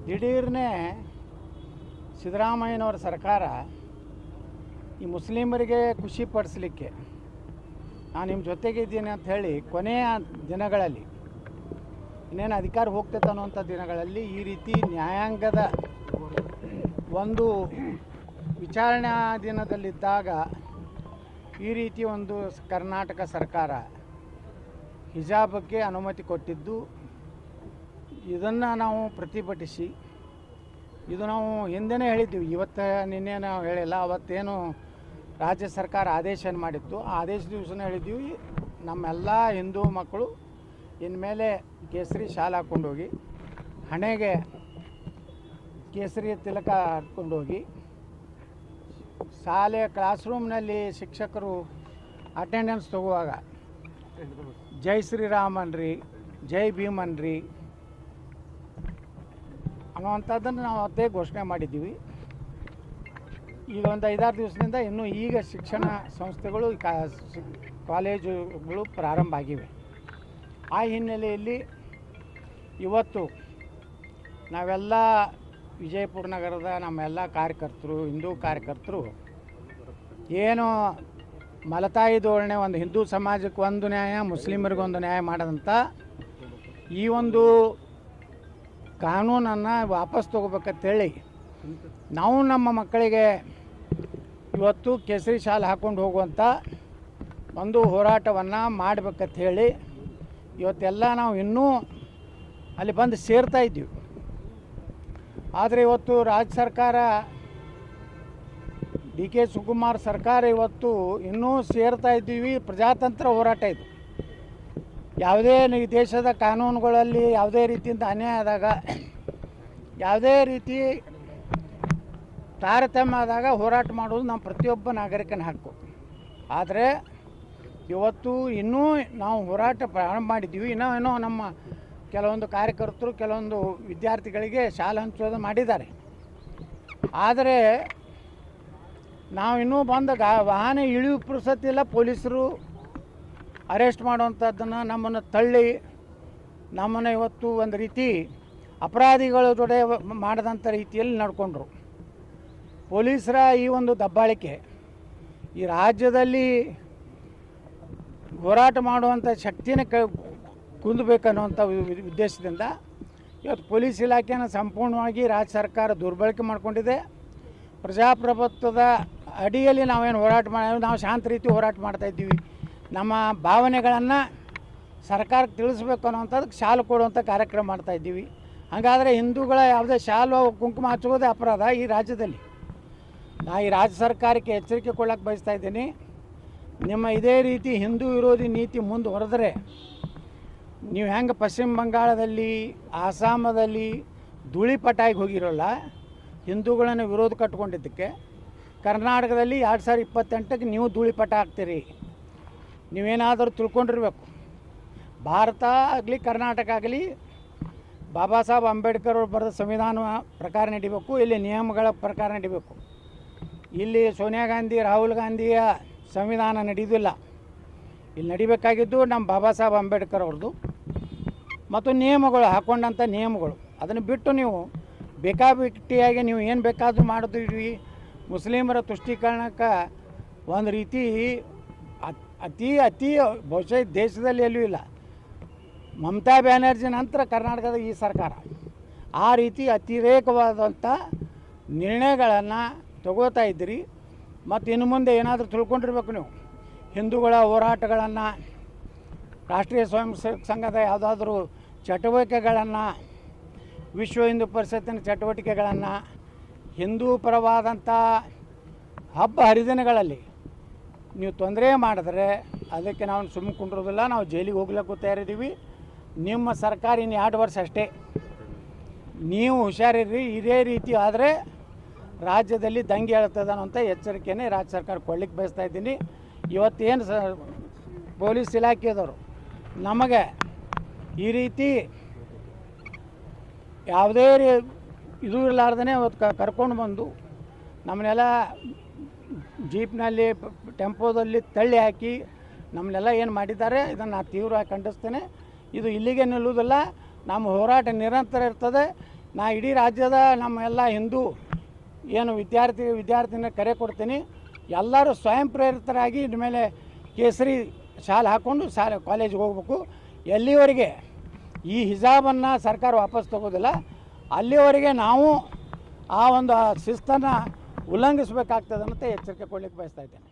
ದಿಢೀರ್ನೇ ಸಿದ್ದರಾಮಯ್ಯನವರ ಸರ್ಕಾರ ಈ ಮುಸ್ಲಿಮರಿಗೆ ಖುಷಿ ಪಡಿಸಲಿಕ್ಕೆ ನಾನು ನಿಮ್ಮ ಜೊತೆಗಿದ್ದೀನಿ ಅಂತ ಹೇಳಿ ಕೊನೆಯ ದಿನಗಳಲ್ಲಿ ಇನ್ನೇನು ಅಧಿಕಾರ ಹೋಗ್ತೈತೆ ಅನ್ನುವಂಥ ದಿನಗಳಲ್ಲಿ ಈ ರೀತಿ ನ್ಯಾಯಾಂಗದ ಒಂದು ವಿಚಾರಣಾ ದಿನದಲ್ಲಿದ್ದಾಗ ಈ ರೀತಿ ಒಂದು ಕರ್ನಾಟಕ ಸರ್ಕಾರ ಹಿಜಾಬಕ್ಕೆ ಅನುಮತಿ ಕೊಟ್ಟಿದ್ದು, ಇದನ್ನು ನಾವು ಪ್ರತಿಭಟಿಸಿ ಇದು ನಾವು ಹಿಂದೆನೇ ಹೇಳಿದ್ದೀವಿ, ಇವತ್ತು ನಿನ್ನೆ ನಾವು ಹೇಳಿಲ್ಲ. ಅವತ್ತೇನು ರಾಜ್ಯ ಸರ್ಕಾರ ಆದೇಶ ಮಾಡಿತ್ತು, ಆ ಆದೇಶ ದಿವಸನೇ ಹೇಳಿದ್ದೀವಿ, ನಮ್ಮೆಲ್ಲ ಹಿಂದೂ ಮಕ್ಕಳು ಇನ್ಮೇಲೆ ಕೇಸರಿ ಶಾಲೆ ಹಾಕ್ಕೊಂಡೋಗಿ ಹಣೆಗೆ ಕೇಸರಿ ತಿಲಕ ಹಾಕ್ಕೊಂಡೋಗಿ ಶಾಲೆ ಕ್ಲಾಸ್ ರೂಮ್ನಲ್ಲಿ ಶಿಕ್ಷಕರು ಅಟೆಂಡೆನ್ಸ್ ತಗೋವಾಗ ಜೈ ಶ್ರೀರಾಮನ್ರಿ, ಜೈ ಭೀಮನ್ರಿ ಅನ್ನುವಂಥದ್ದನ್ನು ನಾವು ಅವತ್ತೇ ಘೋಷಣೆ ಮಾಡಿದ್ದೀವಿ. ಈಗ ಒಂದು 5-6 ದಿವಸದಿಂದ ಇನ್ನೂ ಈಗ ಶಿಕ್ಷಣ ಸಂಸ್ಥೆಗಳು ಕಾಲೇಜುಗಳು ಪ್ರಾರಂಭ ಆಗಿವೆ. ಆ ಹಿನ್ನೆಲೆಯಲ್ಲಿ ಇವತ್ತು ನಾವೆಲ್ಲ ವಿಜಯಪುರ ನಗರದ ನಮ್ಮೆಲ್ಲ ಕಾರ್ಯಕರ್ತರು, ಹಿಂದೂ ಕಾರ್ಯಕರ್ತರು ಏನು ಮಲತಾಯಿ ಧೋರಣೆ, ಒಂದು ಹಿಂದೂ ಸಮಾಜಕ್ಕೆ ಒಂದು ನ್ಯಾಯ, ಮುಸ್ಲಿಮರಿಗೊಂದು ನ್ಯಾಯ ಮಾಡೋದಂಥ ಈ ಒಂದು ಕಾನೂನನ್ನು ವಾಪಸ್ ತೊಗೋಬೇಕಂತೇಳಿ ನಾವು ನಮ್ಮ ಮಕ್ಕಳಿಗೆ ಇವತ್ತು ಕೇಸರಿ ಶಾಲೆ ಹಾಕ್ಕೊಂಡು ಹೋಗುವಂಥ ಒಂದು ಹೋರಾಟವನ್ನು ಮಾಡಬೇಕಂತ ಹೇಳಿ ಇವತ್ತೆಲ್ಲ ನಾವು ಇನ್ನೂ ಅಲ್ಲಿ ಬಂದು ಸೇರ್ತಾ ಇದ್ದೀವಿ. ಆದರೆ ಇವತ್ತು ರಾಜ್ಯ ಸರ್ಕಾರ, ಡಿ ಕೆ ಶಿವಕುಮಾರ್ ಸರ್ಕಾರ ಇವತ್ತು ಇನ್ನೂ ಸೇರ್ತಾ ಇದ್ದೀವಿ. ಪ್ರಜಾತಂತ್ರ ಹೋರಾಟ ಇದು. ಯಾವುದೇ ದೇಶದ ಕಾನೂನುಗಳಲ್ಲಿ ಯಾವುದೇ ರೀತಿಯಿಂದ ಅನ್ಯಾಯ ಆದಾಗ, ಯಾವುದೇ ರೀತಿ ತಾರತಮ್ಯ ಆದಾಗ ಹೋರಾಟ ಮಾಡೋದು ನಮ್ಮ ಪ್ರತಿಯೊಬ್ಬ ನಾಗರಿಕನ ಹಕ್ಕು. ಆದರೆ ಇವತ್ತು ಇನ್ನೂ ನಾವು ಹೋರಾಟ ಪ್ರಾರಂಭ ಮಾಡಿದ್ದೀವಿ. ಇನ್ನೂ ನಮ್ಮ ಕೆಲವೊಂದು ಕಾರ್ಯಕರ್ತರು, ಕೆಲವೊಂದು ವಿದ್ಯಾರ್ಥಿಗಳಿಗೆ ಶಾಲೆ ಹಂಚೋದು ಮಾಡಿದ್ದಾರೆ. ಆದರೆ ನಾವು ಇನ್ನೂ ಬಂದಾಗ ವಾಹನ ಇಳಿಯು ಪುರುಸತ್ತಿಲ್ಲ, ಪೊಲೀಸರು ಅರೆಸ್ಟ್ ಮಾಡುವಂಥದ್ದನ್ನು ನಮ್ಮನ್ನು ತಳ್ಳಿ ನಮ್ಮನ್ನು ಇವತ್ತು ಒಂದು ರೀತಿ ಅಪರಾಧಿಗಳ ಜೊತೆ ಮಾಡಿದಂಥ ರೀತಿಯಲ್ಲಿ ನಡ್ಕೊಂಡ್ರು. ಪೊಲೀಸರ ಈ ಒಂದು ದಬ್ಬಾಳಿಕೆ ಈ ರಾಜ್ಯದಲ್ಲಿ ಹೋರಾಟ ಮಾಡುವಂಥ ಶಕ್ತಿನ ಕುಂದಬೇಕನ್ನುವಂಥ ಉದ್ದೇಶದಿಂದ ಇವತ್ತು ಪೊಲೀಸ್ ಇಲಾಖೆಯನ್ನು ಸಂಪೂರ್ಣವಾಗಿ ರಾಜ್ಯ ಸರ್ಕಾರ ದುರ್ಬಳಕೆ ಮಾಡಿಕೊಂಡಿದೆ. ಪ್ರಜಾಪ್ರಭುತ್ವದ ಅಡಿಯಲ್ಲಿ ನಾವೇನು ಹೋರಾಟ ನಾವು ಶಾಂತ ರೀತಿ ಹೋರಾಟ ಮಾಡ್ತಾಯಿದ್ದೀವಿ. ನಮ್ಮ ಭಾವನೆಗಳನ್ನು ಸರ್ಕಾರಕ್ಕೆ ತಿಳಿಸ್ಬೇಕು ಅನ್ನೋವಂಥದ್ದಕ್ಕೆ ಶಾಲು ಕೊಡುವಂಥ ಕಾರ್ಯಕ್ರಮ ಮಾಡ್ತಾಯಿದ್ದೀವಿ. ಹಾಗಾದರೆ ಹಿಂದೂಗಳ ಯಾವುದೇ ಶಾಲು ಕುಂಕುಮ ಹಚ್ಚೋದೇ ಅಪರಾಧ ಈ ರಾಜ್ಯದಲ್ಲಿ. ನಾ ಈ ರಾಜ್ಯ ಸರ್ಕಾರಕ್ಕೆ ಎಚ್ಚರಿಕೆ ಕೊಡೋಕ್ಕೆ ಬಯಸ್ತಾ ಇದ್ದೀನಿ. ನಿಮ್ಮ ಇದೇ ರೀತಿ ಹಿಂದೂ ವಿರೋಧಿ ನೀತಿ ಮುಂದುವರೆದರೆ ನೀವು ಹೆಂಗೆ ಪಶ್ಚಿಮ ಬಂಗಾಳದಲ್ಲಿ, ಆಸಾಮದಲ್ಲಿ ಧೂಳಿಪಟಾಗಿ ಹೋಗಿರೋಲ್ಲ ಹಿಂದೂಗಳನ್ನು ವಿರೋಧ ಕಟ್ಕೊಂಡಿದ್ದಕ್ಕೆ, ಕರ್ನಾಟಕದಲ್ಲಿ 2028ಕ್ಕೆ ನೀವು ಧೂಳಿಪಟ ಆಗ್ತೀರಿ. ನೀವೇನಾದರೂ ತಿಳ್ಕೊಂಡಿರ್ಬೇಕು. ಭಾರತ ಆಗಲಿ ಕರ್ನಾಟಕ ಆಗಲಿ ಬಾಬಾ ಸಾಹೇಬ್ ಅಂಬೇಡ್ಕರ್ ಅವರು ಬರೆದ ಸಂವಿಧಾನ ಪ್ರಕಾರ ನಡಿಬೇಕು, ಇಲ್ಲಿ ನಿಯಮಗಳ ಪ್ರಕಾರ ನಡಿಬೇಕು. ಇಲ್ಲಿ ಸೋನಿಯಾ ಗಾಂಧಿ, ರಾಹುಲ್ ಗಾಂಧಿಯ ಸಂವಿಧಾನ ನಡೆಯೋದಿಲ್ಲ. ಇಲ್ಲಿ ನಡಿಬೇಕಾಗಿದ್ದು ನಮ್ಮ ಬಾಬಾ ಸಾಹೇಬ್ ಅಂಬೇಡ್ಕರ್ ಅವ್ರದ್ದು ಮತ್ತು ನಿಯಮಗಳು, ಹಾಕ್ಕೊಂಡಂಥ ನಿಯಮಗಳು. ಅದನ್ನು ಬಿಟ್ಟು ನೀವು ಬೇಕಾಬಿಟ್ಟಿಯಾಗಿ ನೀವು ಏನು ಬೇಕಾದರೂ ಮಾಡಿದ್ವಿ. ಮುಸ್ಲಿಮರ ತುಷ್ಟೀಕರಣಕ್ಕೆ ಒಂದು ರೀತಿ ಅತಿ ಬಹುಶಃ ದೇಶದಲ್ಲಿ ಎಲ್ಲೂ ಇಲ್ಲ. ಮಮತಾ ಬ್ಯಾನರ್ಜಿ ನಂತರ ಕರ್ನಾಟಕದ ಈ ಸರ್ಕಾರ ಆ ರೀತಿ ಅತಿರೇಕವಾದಂಥ ನಿರ್ಣಯಗಳನ್ನು ತಗೋತಾ ಇದ್ದೀರಿ. ಮತ್ತು ಇನ್ನು ಮುಂದೆ ಏನಾದರೂ ತಿಳ್ಕೊಂಡಿರ್ಬೇಕು ನೀವು. ಹಿಂದೂಗಳ ಹೋರಾಟಗಳನ್ನು, ರಾಷ್ಟ್ರೀಯ ಸ್ವಯಂ ಸೇವಕ ಸಂಘದ ಯಾವುದಾದ್ರೂ ಚಟುವಟಿಕೆಗಳನ್ನು, ವಿಶ್ವ ಹಿಂದೂ ಪರಿಷತ್ತಿನ ಚಟುವಟಿಕೆಗಳನ್ನು, ಹಿಂದೂ ಪರವಾದಂಥ ಹಬ್ಬ ಹರಿದಿನಗಳಲ್ಲಿ ನೀವು ತೊಂದರೆ ಮಾಡಿದ್ರೆ ಅದಕ್ಕೆ ನಾವು ಸುಮ್ಮನೆ ಕುಂಡ್ರೋದಿಲ್ಲ. ನಾವು ಜೈಲಿಗೆ ಹೋಗ್ಲಿಕ್ಕೂ ತಯಾರಿದ್ದೀವಿ. ನಿಮ್ಮ ಸರ್ಕಾರ ಇನ್ನು 2 ವರ್ಷ ಅಷ್ಟೇ. ನೀವು ಹುಷಾರಿರ್ರಿ. ಇದೇ ರೀತಿ ಆದರೆ ರಾಜ್ಯದಲ್ಲಿ ದಂಗೆ ಹೇಳ್ತದೆ ಅನ್ನೋಂಥ ಎಚ್ಚರಿಕೆಯೇ ರಾಜ್ಯ ಸರ್ಕಾರ ಕೊಡ್ಲಿಕ್ಕೆ ಬಯಸ್ತಾ ಇದ್ದೀನಿ. ಇವತ್ತೇನು ಪೊಲೀಸ್ ಇಲಾಖೆದವರು ನಮಗೆ ಈ ರೀತಿ ಯಾವುದೇ ಇದು ಇರಲಾರ್ದೇ ಅವತ್ತು ಕರ್ಕೊಂಡು ಬಂದು ನಮ್ಮನ್ನೆಲ್ಲ ಜೀಪ್ನಲ್ಲಿ, ಟೆಂಪೋದಲ್ಲಿ ತಳ್ಳಿ ಹಾಕಿ ನಮ್ಮನ್ನೆಲ್ಲ ಏನು ಮಾಡಿದ್ದಾರೆ, ಇದನ್ನು ನಾನು ತೀವ್ರವಾಗಿ ಖಂಡಿಸ್ತೇನೆ. ಇದು ಇಲ್ಲಿಗೆ ನಿಲ್ಲುವುದಿಲ್ಲ. ನಮ್ಮ ಹೋರಾಟ ನಿರಂತರ ಇರ್ತದೆ. ನಾ ಇಡೀ ರಾಜ್ಯದ ನಮ್ಮ ಎಲ್ಲ ಹಿಂದೂ ಏನು ವಿದ್ಯಾರ್ಥಿನ ಕರೆ ಕೊಡ್ತೀನಿ, ಎಲ್ಲರೂ ಸ್ವಯಂ ಪ್ರೇರಿತರಾಗಿ ಇನ್ಮೇಲೆ ಕೇಸರಿ ಶಾಲೆ ಹಾಕ್ಕೊಂಡು ಕಾಲೇಜಿಗೆ ಹೋಗ್ಬೇಕು. ಎಲ್ಲಿವರೆಗೆ ಈ ಹಿಜಾಬನ್ನು ಸರ್ಕಾರ ವಾಪಸ್ ತಗೋದಿಲ್ಲ ಅಲ್ಲಿವರೆಗೆ ನಾವು ಆ ಒಂದು ಶಿಸ್ತನ್ನು ಉಲ್ಲಂಘಿಸಬೇಕಾಗ್ತದೆ ಅಂತ ಎಚ್ಚರಿಕೆ ಕೊಡಲಿಕ್ಕೆ ಬಯಸ್ತಾ ಇದ್ದೇನೆ.